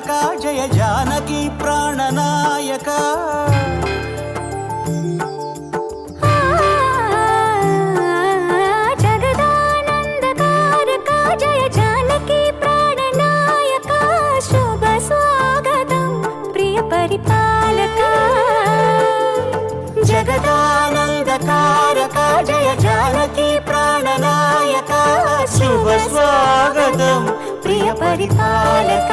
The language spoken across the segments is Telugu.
జయ జానకి ప్రాణనాయక జగదానందకారక జయ జానకి ప్రాణనాయక శుభ స్వాగతం ప్రియ పరిపాలక జగదానందకారక జయ జానకి ప్రాణనాయక శుభ స్వాగతం ప్రియ పరిపాలక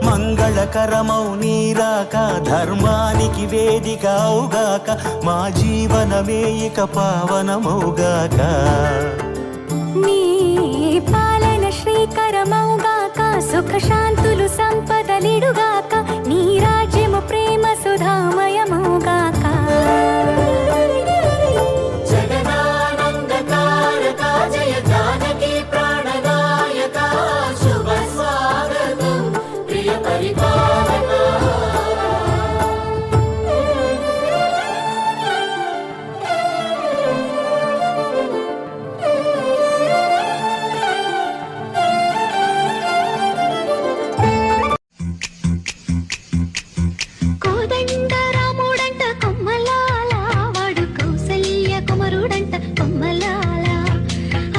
మంగళకరమౌ నీరాక ధర్మానికి వేదిక అవుగాక మా జీవనమే ఇక పావనమౌగాక నీ పాలన శ్రీకరమౌగాక సుఖ శాంతులు సంపదలిడుగాక నీ రాజ్యము ప్రేమ సుధామయమౌగాక జగదానందకారక జయ జానకి ప్రాణనాయక శుభ స్వాగతం ప్రియ పరిపాలక కోదండరాముడంట కొమ్మలాల వాడు కౌసల్య కుమరుడంట కొమ్మలాల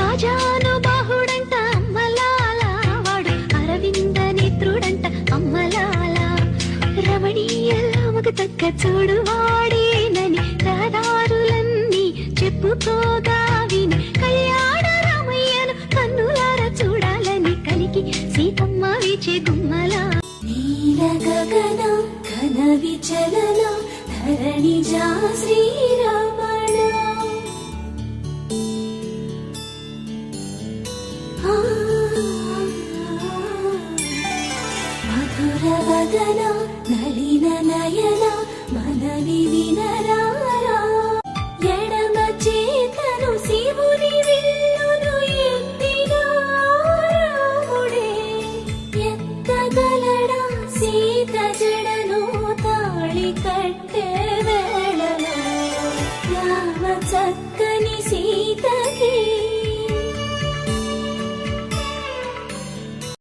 ఆజానుబాహుడంట అమ్మలాల వాడు అరవింద నేత్రుడంట అమ్మలాల రమణీయలామకు తగ్గ చూడు వాడేనని రహదారులన్నీ చెప్పుకోగా విని కళ్యాణ రామయ్యను కన్నులార చూడాలని కలిగి సీతమ్మ వీచే గుమ్మలా నీల గగన ఘన విచలన ధరణి జా శ్రీరామ